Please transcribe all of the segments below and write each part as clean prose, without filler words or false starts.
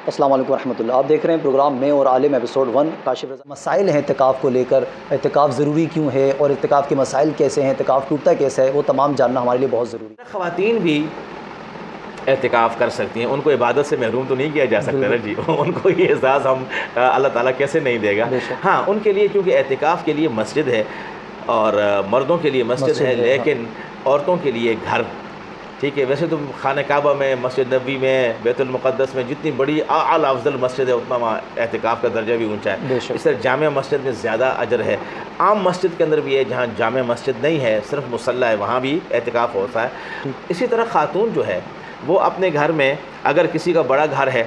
السلام علیکم ورحمۃ اللہ. آپ دیکھ رہے ہیں پروگرام میں اور عالم ایپیسوڈ 1. کاشف رضا. مسائل ہیں اعتکاف کو لے کر، اعتکاف ضروری کیوں ہے اور اعتکاف کے مسائل کیسے ہیں، اعتکاف ٹوٹتا کیسے ہے، وہ تمام جاننا ہمارے لیے بہت ضروری ہے. خواتین بھی اعتکاف کر سکتی ہیں، ان کو عبادت سے محروم تو نہیں کیا جا سکتا نا جی. ان کو یہ اعزاز ہم اللہ تعالیٰ کیسے نہیں دے گا. ہاں، ان کے لیے چونکہ اعتکاف کے لیے مسجد ہے اور مردوں کے لیے مسجد ہے، لیکن عورتوں کے لیے گھر. ٹھیک ہے، ویسے تو خانہ کعبہ میں، مسجد نبوی میں، بیت المقدس میں جتنی بڑی اعلیٰ افضل مسجد ہے اتنا وہاں اعتکاف کا درجہ بھی اونچا ہے. اس طرح جامع مسجد میں زیادہ اجر ہے. عام مسجد کے اندر بھی ہے، جہاں جامع مسجد نہیں ہے صرف مصلی ہے وہاں بھی اعتکاف ہوتا ہے. اسی طرح خاتون جو ہے وہ اپنے گھر میں، اگر کسی کا بڑا گھر ہے،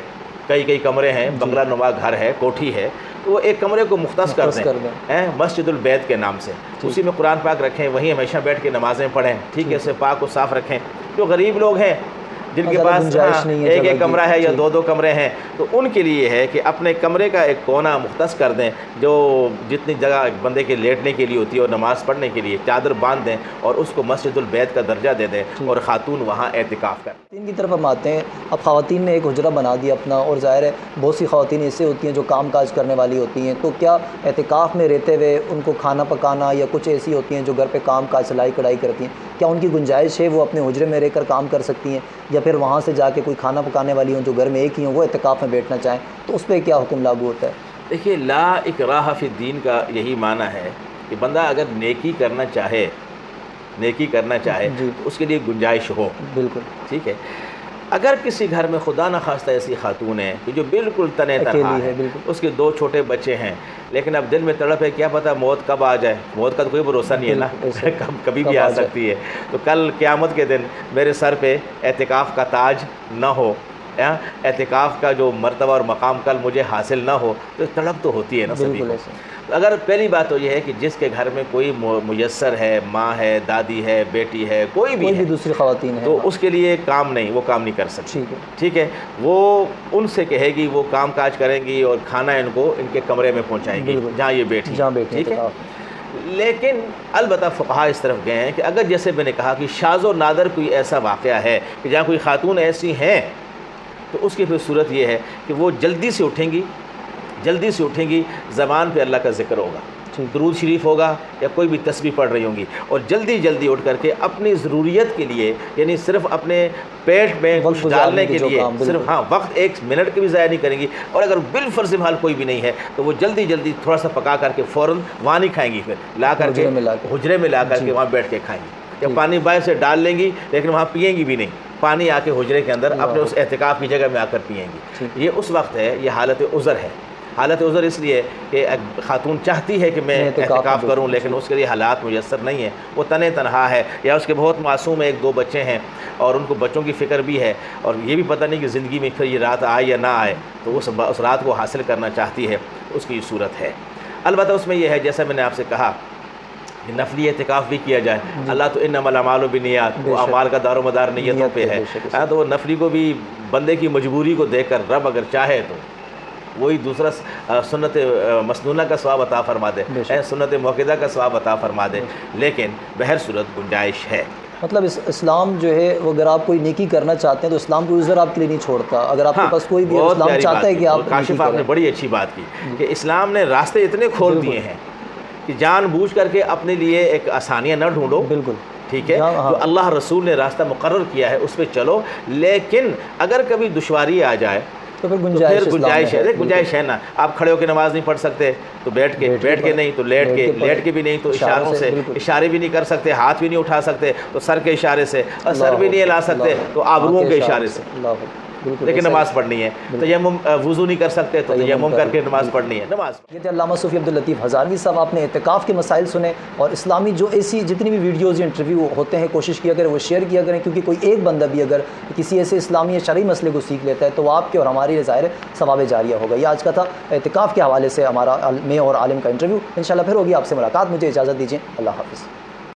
کئی کمرے ہیں، بنگلہ نما گھر ہے، کوٹھی ہے، تو وہ ایک کمرے کو مختص کر دیں مسجد البیت کے نام سے. اسی میں قرآن پاک رکھیں، وہیں ہمیشہ بیٹھ کے نمازیں پڑھیں. ٹھیک ہے، اسے پاک و صاف رکھیں. جو غریب لوگ ہیں جن کے پاس ایک کمرہ ہے یا دو کمرے ہیں، تو ان کے لیے ہے کہ اپنے کمرے کا ایک کونا مختص کر دیں، جو جتنی جگہ بندے کے لیٹنے کے لیے ہوتی ہے اور نماز پڑھنے کے لیے، چادر باندھ دیں اور اس کو مسجد البیت کا درجہ دے دیں اور خاتون وہاں اعتکاف کریں. خواتین کی طرف ہم آتے ہیں. اب خواتین نے ایک حجرہ بنا دیا اپنا، اور ظاہر ہے بہت سی خواتین ایسے ہوتی ہیں جو کام کاج کرنے والی ہوتی ہیں، تو کیا اعتکاف میں رہتے ہوئے ان کو کھانا پکانا، یا کچھ ایسی ہوتی ہیں جو گھر پہ کام کاج سلائی کڑھائی کرتی ہیں، کیا ان کی گنجائش ہے وہ اپنے حجرے میں رہ کر کام کر سکتی ہیں، یا پھر وہاں سے جا کے کوئی کھانا پکانے والی ہوں جو گھر میں ایک ہی ہوں وہ اعتکاف میں بیٹھنا چاہیں، تو اس پہ کیا حکم لاگو ہوتا ہے؟ دیکھیے، لا اکراہ فی الدین کا یہی معنی ہے کہ بندہ اگر نیکی کرنا چاہے تو اس کے لیے گنجائش ہو. بالکل ٹھیک ہے. اگر کسی گھر میں خدا نخواستہ ایسی خاتون ہے کہ جو بالکل تنہا ہے، اس کے 2 چھوٹے بچے ہیں، لیکن اب دل میں تڑپ ہے، کیا پتہ موت کب آ جائے، موت کا تو کوئی بھروسہ نہیں ہے نا، کبھی بھی آ سکتی ہے. تو کل قیامت کے دن میرے سر پہ اعتکاف کا تاج نہ ہو، اعتکاف کا جو مرتبہ اور مقام کل مجھے حاصل نہ ہو، تو تڑپ تو ہوتی ہے نا سبھی کو. اگر پہلی بات تو یہ ہے کہ جس کے گھر میں کوئی میسر ہے، ماں ہے، دادی ہے، بیٹی ہے، کوئی بھی دوسری خواتین ہے، تو اس کے لیے وہ کام نہیں کر سکتی. ٹھیک ہے، وہ ان سے کہے گی، وہ کام کاج کریں گی اور کھانا ان کو ان کے کمرے میں پہنچائیں گی جہاں یہ بیٹھی. ٹھیک ہے. لیکن البتہ فقہاء اس طرف گئے ہیں کہ اگر جیسے میں نے کہا کہ شاذ و نادر کوئی ایسا واقعہ ہے کہ جہاں کوئی خاتون ایسی ہیں، تو اس کی پھر صورت یہ ہے کہ وہ جلدی سے اٹھیں گی، زبان پہ اللہ کا ذکر ہوگا، درود شریف ہوگا یا کوئی بھی تسبیح پڑھ رہی ہوں گی، اور جلدی اٹھ کر کے اپنی ضروریت کے لیے، یعنی صرف اپنے پیٹ میں کچھ ڈالنے کے لیے، صرف وقت 1 منٹ کے بھی ضائع نہیں کریں گی. اور اگر بالفرض حال کوئی بھی نہیں ہے تو وہ جلدی تھوڑا سا پکا کر کے فوراً وہاں نہیں کھائیں گی، پھر لا کر کے حجرے میں لا کر کے وہاں بیٹھ کے کھائیں گی. یا پانی باہر سے ڈال لیں گی لیکن وہاں پئیں گی بھی نہیں، پانی آ کے حجرے کے اندر اپنے اس اعتکاف کی جگہ میں آ کر پئیں گی. یہ اس وقت ہے، یہ حالت عذر ہے. حالت عذر اس لیے کہ خاتون چاہتی ہے کہ میں اعتکاف کروں، لیکن اس کے لیے حالات میسر نہیں ہیں، وہ تنہا ہے، یا اس کے بہت معصوم 1-2 بچے ہیں اور ان کو بچوں کی فکر بھی ہے، اور یہ بھی پتہ نہیں کہ زندگی میں پھر یہ رات آئے یا نہ آئے، تو اس رات کو حاصل کرنا چاہتی ہے، اس کی صورت ہے. البتہ اس میں یہ ہے، جیسا میں نے آپ سے کہا کہ نفلی اعتکاف بھی کیا جائے. اللہ تو انما الاعمال بالنیات، وہ اعمال کا دار و مدار نیتوں پہ ہے. تو وہ نفلی کو بھی بندے کی مجبوری کو دیکھ کر رب اگر چاہے تو وہی دوسرا سنت مسنونہ کا ثواب عطا فرما دے، سنت موقدہ کا ثواب عطا فرما دے، لیکن بہر صورت گنجائش ہے. مطلب اسلام جو ہے، وہ اگر آپ کوئی نیکی کرنا چاہتے ہیں تو اسلام کوئی عذر آپ کے لیے نہیں چھوڑتا. اگر آپ کے پاس کوئی بھی اسلام چاہتا ہے کہ آپ کاشف، آپ نے بڑی اچھی بات کی کہ اسلام نے راستے اتنے کھول دیے ہیں کہ جان بوجھ کر کے اپنے لیے ایک آسانیاں نہ ڈھونڈو. بالکل ٹھیک ہے، جو اللہ رسول نے راستہ مقرر کیا ہے اس پہ چلو، لیکن اگر کبھی دشواری آ جائے تو پھر گنجائش ہے نا. آپ کھڑے ہو کے نماز نہیں پڑھ سکتے تو بیٹھ کے نہیں تو لیٹ کے بھی نہیں تو اشاروں سے، اشارے بھی نہیں کر سکتے، ہاتھ بھی نہیں اٹھا سکتے تو سر کے اشارے سے، اور سر بھی نہیں ہلا سکتے تو آبروؤں کے اشارے سے، لیکن نماز پڑھنی ہے. تیمم، وضو نہیں کر سکتے تو تیمم کر کے نماز پڑھنی ہے. یہ تھے علامہ صوفی عبداللطیف ہزاروی صاحب. آپ نے اعتکاف کے مسائل سنے، اور اسلامی جو ایسی جتنی بھی ویڈیوز یا انٹرویو ہوتے ہیں کوشش کیا کریں وہ شیئر کیا کریں، کیونکہ کوئی ایک بندہ بھی اگر کسی ایسے اسلامی یا شرعی مسئلے کو سیکھ لیتا ہے تو وہ آپ کے اور ہمارے لیے ظاہر ثواب جاریہ ہوگا. یہ آج کا تھا اعتکاف کے حوالے سے ہمارا میں اور عالم کا انٹرویو. انشاءاللہ پھر ہوگی آپ سے ملاقات. مجھے اجازت دیجیے. اللہ حافظ.